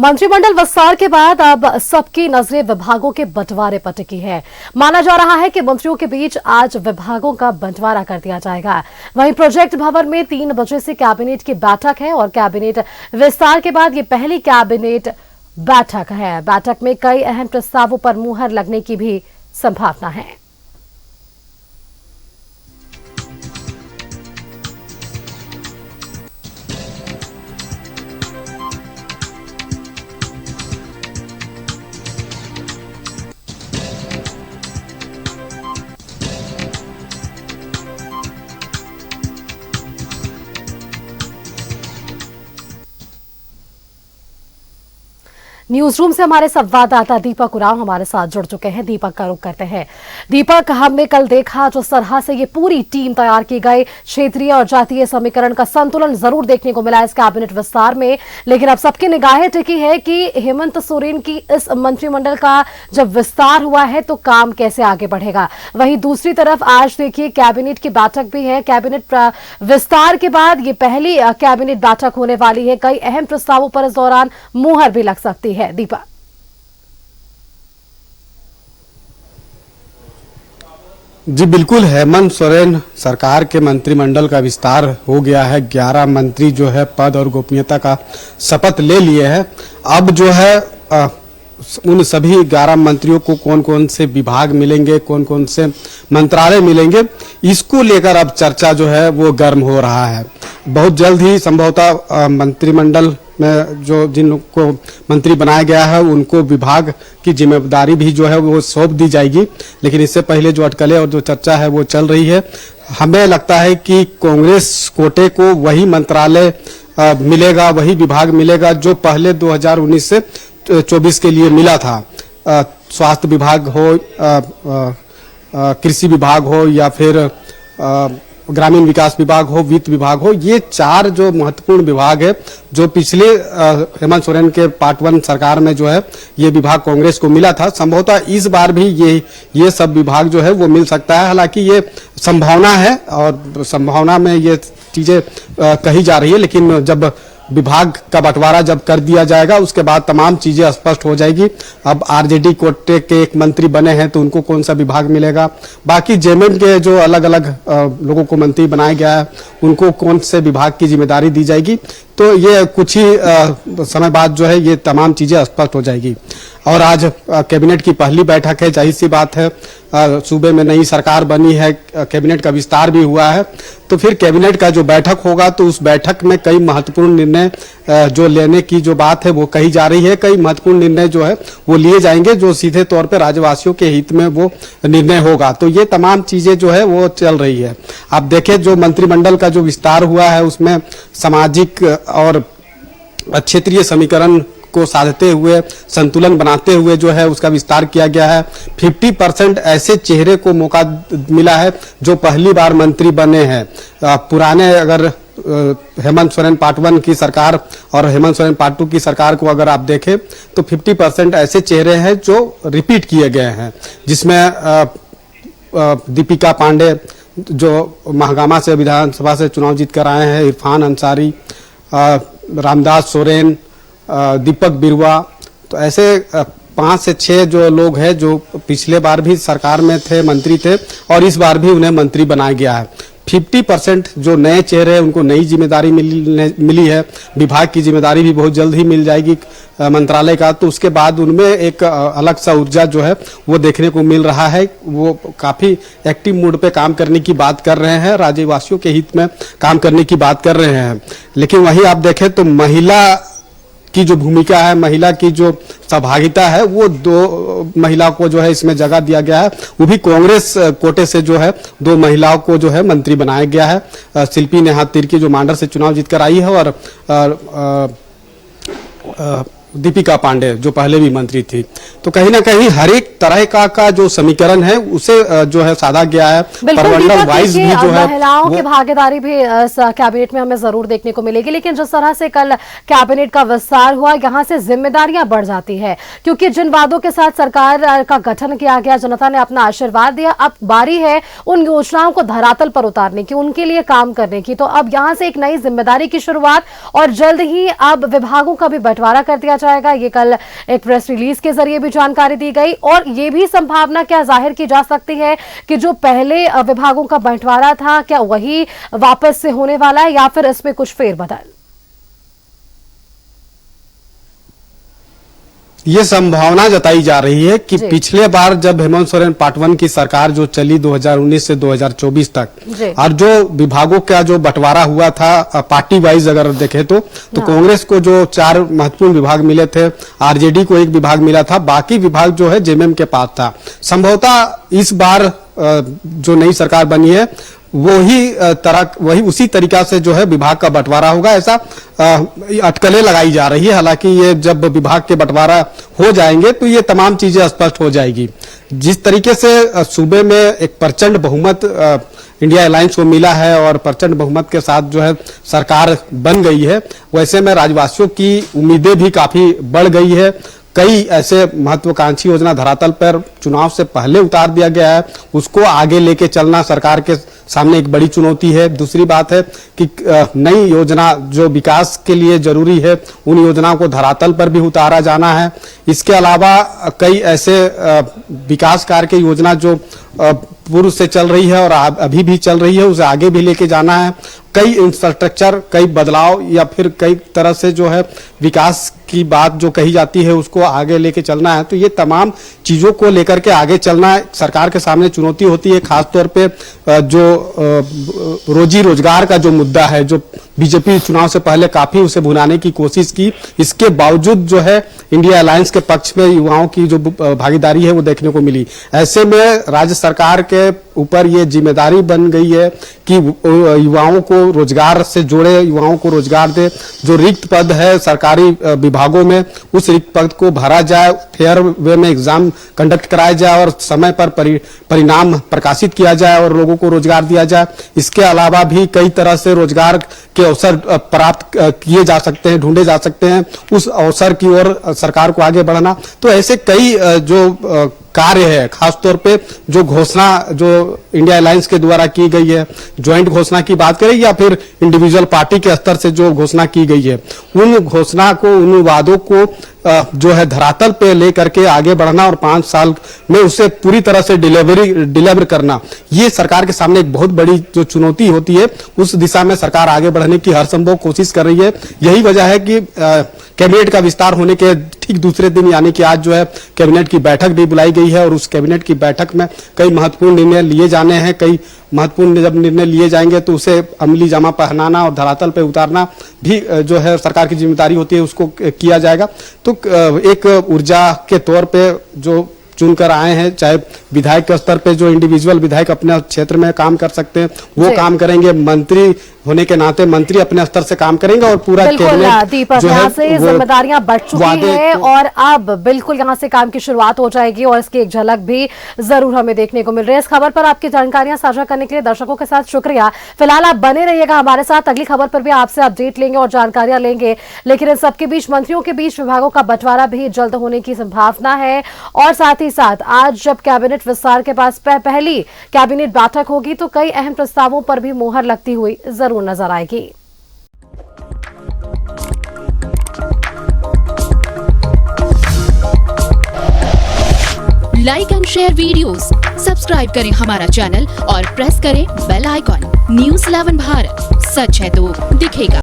मंत्रिमंडल विस्तार के बाद अब सबकी नजरें विभागों के बंटवारे पर टिकी है। माना जा रहा है कि मंत्रियों के बीच आज विभागों का बंटवारा कर दिया जाएगा। वहीं प्रोजेक्ट भवन में 3 बजे से कैबिनेट की बैठक है और कैबिनेट विस्तार के बाद ये पहली कैबिनेट बैठक है। बैठक में कई अहम प्रस्तावों पर मुहर लगने की भी संभावना है। न्यूज रूम से हमारे संवाददाता दीपक उरांव हमारे साथ जुड़ चुके हैं। दीपक का रुख करते हैं। दीपक, हमने कल देखा जिस तरह से ये पूरी टीम तैयार की गई, क्षेत्रीय और जातीय समीकरण का संतुलन जरूर देखने को मिला इस कैबिनेट विस्तार में, लेकिन अब सबकी निगाहें टिकी है कि हेमंत सोरेन की इस मंत्रिमंडल का जब विस्तार हुआ है तो काम कैसे आगे बढ़ेगा। वहीं दूसरी तरफ आज देखिए कैबिनेट की बैठक भी है। कैबिनेट विस्तार के बाद ये पहली कैबिनेट बैठक होने वाली है। कई अहम प्रस्तावों पर इस दौरान मुहर भी लग सकती है। दीपा, जी बिल्कुल, हेमंत सोरेन सरकार के मंत्रिमंडल का विस्तार हो गया है। 11 मंत्री जो है पद और गोपनीयता का शपथ ले लिए हैं। अब जो है उन सभी 11 मंत्रियों को कौन कौन से विभाग मिलेंगे, कौन कौन से मंत्रालय मिलेंगे, इसको लेकर अब चर्चा जो है वो गर्म हो रहा है। बहुत जल्द ही संभवतः मंत्रिमंडल में जो जिन लोग को मंत्री बनाया गया है उनको विभाग की जिम्मेदारी भी जो है वो सौंप दी जाएगी। लेकिन इससे पहले जो अटकलें और जो चर्चा है वो चल रही है। हमें लगता है कि कांग्रेस कोटे को वही मंत्रालय मिलेगा, वही विभाग मिलेगा जो पहले 2019 से 24 के लिए मिला था। स्वास्थ्य विभाग हो, कृषि विभाग हो या फिर ग्रामीण विकास विभाग हो, वित्त विभाग हो, ये 4 जो महत्वपूर्ण विभाग है जो पिछले हेमंत सोरेन के पार्ट 1 सरकार में जो है ये विभाग कांग्रेस को मिला था। संभवतः इस बार भी ये सब विभाग जो है वो मिल सकता है। हालांकि ये संभावना है और संभावना में ये चीजें कही जा रही है, लेकिन जब विभाग का बंटवारा जब कर दिया जाएगा उसके बाद तमाम चीजें स्पष्ट हो जाएगी। अब आरजेडी कोटे के एक मंत्री बने हैं तो उनको कौन सा विभाग मिलेगा, बाकी जेएमएम के जो अलग अलग लोगों को मंत्री बनाया गया है उनको कौन से विभाग की जिम्मेदारी दी जाएगी, तो ये कुछ ही समय बाद जो है ये तमाम चीजें स्पष्ट हो जाएगी। और आज कैबिनेट की पहली बैठक है, जाहिर सी बात है सूबे में नई सरकार बनी है, कैबिनेट का विस्तार भी हुआ है, तो फिर कैबिनेट का जो बैठक होगा तो उस बैठक में कई महत्वपूर्ण निर्णय जो लेने की जो बात है वो कही जा रही है। कई महत्वपूर्ण निर्णय जो है वो लिए जाएंगे जो सीधे तौर पे राज्यवासियों के हित में वो निर्णय होगा। तो ये तमाम चीजें जो है वो चल रही है। आप देखें जो मंत्रिमंडल का जो विस्तार हुआ है उसमें सामाजिक और क्षेत्रीय समीकरण को साधते हुए, संतुलन बनाते हुए जो है उसका विस्तार किया गया है। 50% ऐसे चेहरे को मौका मिला है जो पहली बार मंत्री बने हैं। पुराने अगर हेमंत सोरेन पार्ट 1 की सरकार और हेमंत सोरेन पार्ट 2 की सरकार को अगर आप देखें तो 50% ऐसे चेहरे हैं जो रिपीट किए गए हैं, जिसमें दीपिका पांडे जो महागामा से विधानसभा से चुनाव जीत कर आए हैं, इरफान अंसारी, रामदास सोरेन, दीपक बिरुआ, तो ऐसे 5 से 6 जो लोग हैं जो पिछले बार भी सरकार में थे, मंत्री थे और इस बार भी उन्हें मंत्री बनाया गया है। 50% जो नए चेहरे हैं उनको नई जिम्मेदारी मिली है। विभाग की जिम्मेदारी भी बहुत जल्द ही मिल जाएगी मंत्रालय का, तो उसके बाद उनमें एक अलग सा ऊर्जा जो है वो देखने को मिल रहा है। वो काफी एक्टिव मूड पे काम करने की बात कर रहे हैं, राज्यवासियों के हित में काम करने की बात कर रहे हैं। लेकिन वहीं आप देखें तो महिला की जो भूमिका है, महिला की जो सहभागिता है, वो 2 महिला को जो है इसमें जगह दिया गया है। वो भी कांग्रेस कोटे से जो है 2 महिलाओं को जो है मंत्री बनाया गया है। शिल्पी नेहा तिर्की जो मांडर से चुनाव जीतकर आई है और दीपिका पांडे जो पहले भी मंत्री थी। तो कहीं ना कहीं हर एक तरह का जो समीकरण है उसे जो है साधा गया है। परमंडल वाइज भी जो है महिलाओं की भागीदारी भी इस कैबिनेट में हमें जरूर देखने को मिलेगी। लेकिन जिस तरह से कल कैबिनेट का विस्तार हुआ, यहाँ से जिम्मेदारियां बढ़ जाती है, क्योंकि जिन वादों के साथ सरकार का गठन किया गया, जनता ने अपना आशीर्वाद दिया, अब बारी है उन योजनाओं को धरातल पर उतारने की, उनके लिए काम करने की। तो अब यहाँ से एक नई जिम्मेदारी की शुरुआत और जल्द ही अब विभागों का भी बंटवारा कर दिया जाएगा। ये कल एक प्रेस रिलीज के जरिए भी जानकारी दी गई और ये भी संभावना क्या जाहिर की जा सकती है कि जो पहले विभागों का बंटवारा था क्या वही वापस से होने वाला है या फिर इसमें कुछ फेरबदल? ये संभावना जताई जा रही है कि पिछले बार जब हेमंत सोरेन पार्ट 1 की सरकार जो चली 2019 से 2024 तक और जो विभागों का जो बंटवारा हुआ था पार्टी वाइज अगर देखें तो कांग्रेस को जो 4 महत्वपूर्ण विभाग मिले थे, आरजेडी को 1 विभाग मिला था, बाकी विभाग जो है जेएमएम के पास था। संभवतः इस बार जो नई सरकार बनी है वही उसी तरीका से जो है विभाग का बंटवारा होगा, ऐसा अटकलें लगाई जा रही है। हालांकि ये जब विभाग के बंटवारा हो जाएंगे तो ये तमाम चीजें स्पष्ट हो जाएगी। जिस तरीके से सूबे में एक प्रचंड बहुमत इंडिया अलायंस को मिला है और प्रचंड बहुमत के साथ जो है सरकार बन गई है, वैसे में राज्यवासियों की उम्मीदें भी काफी बढ़ गई है। कई ऐसे महत्वाकांक्षी योजना धरातल पर चुनाव से पहले उतार दिया गया है, उसको आगे लेके चलना सरकार के सामने एक बड़ी चुनौती है। दूसरी बात है कि नई योजना जो विकास के लिए जरूरी है उन योजनाओं को धरातल पर भी उतारा जाना है। इसके अलावा कई ऐसे विकास कार्य की योजना जो पूर्व से चल रही है और अभी भी चल रही है उसे आगे भी लेके जाना है। कई इंफ्रास्ट्रक्चर, कई बदलाव या फिर कई तरह से जो है विकास की बात जो कही जाती है उसको आगे लेके चलना है। तो ये तमाम चीजों को लेकर के आगे चलना सरकार के सामने चुनौती होती है। खासतौर पे जो रोजी रोजगार का जो मुद्दा है, जो बीजेपी चुनाव से पहले काफी उसे भुनाने की कोशिश की, इसके बावजूद जो है इंडिया अलायंस के पक्ष में युवाओं की जो भागीदारी है वो देखने को मिली। ऐसे में राज्य सरकार के ऊपर ये जिम्मेदारी बन गई है कि युवाओं को रोजगार से जोड़े, युवाओं को रोजगार दे। जो रिक्त पद है सरकारी विभागों में उस रिक्त पद को भरा जाए, फेयर वे में एग्जाम कंडक्ट कराया जाए और समय पर परिणाम प्रकाशित किया जाए और लोगों को रोजगार दिया जाए। इसके अलावा भी कई तरह से रोजगार के अवसर प्राप्त किए जा सकते हैं, ढूंढे जा सकते हैं, उस अवसर की ओर सरकार को आगे बढ़ना। तो ऐसे कई जो कार्य है, खासतौर पे जो घोषणा जो इंडिया अलायंस के द्वारा की गई है, ज्वाइंट घोषणा की बात करें या फिर इंडिविजुअल पार्टी के स्तर से जो घोषणा की गई है, उन घोषणा को, उन वादों को जो है धरातल पे लेकर के आगे बढ़ना और 5 साल में उसे पूरी तरह से डिलीवर करना, ये सरकार के सामने एक बहुत बड़ी जो चुनौती होती है। उस दिशा में सरकार आगे बढ़ने की हर संभव कोशिश कर रही है। यही वजह है कि कैबिनेट का विस्तार होने के ठीक दूसरे दिन यानी कि आज जो है कैबिनेट की बैठक भी बुलाई गई है और उस कैबिनेट की बैठक में कई महत्वपूर्ण निर्णय लिए जाने हैं। कई महत्वपूर्ण जब निर्णय लिए जाएंगे तो उसे अमली जामा पहनाना और धरातल पे उतारना भी जो है सरकार की जिम्मेदारी होती है, उसको किया जाएगा। तो एक ऊर्जा के तौर पे जो चुनकर आए हैं, चाहे विधायक के स्तर पे जो इंडिविजुअल विधायक अपने क्षेत्र में काम कर सकते हैं वो काम करेंगे, मंत्री होने के नाते मंत्री अपने स्तर से काम करेंगे और पूरा दीपक यहाँ से जिम्मेदारियां बढ़ चुकी है और अब बिल्कुल यहाँ से काम की शुरुआत हो जाएगी और इसकी एक झलक भी जरूर हमें देखने को मिल रही है। इस खबर पर आपकी जानकारियां साझा करने के लिए दर्शकों के साथ शुक्रिया। फिलहाल आप बने रहिएगा हमारे साथ, अगली खबर पर भी आपसे अपडेट लेंगे और जानकारियां लेंगे। लेकिन इन सबके बीच मंत्रियों के बीच विभागों का बंटवारा भी जल्द होने की संभावना है और साथ ही साथ आज जब कैबिनेट विस्तार के पास पहली कैबिनेट बैठक होगी तो कई अहम प्रस्तावों पर भी मोहर लगती हुई जरूर नजर आएगी। Like and share videos, subscribe करें हमारा चैनल और प्रेस करें बेल आइकॉन। News 11 भारत, सच है तो दिखेगा।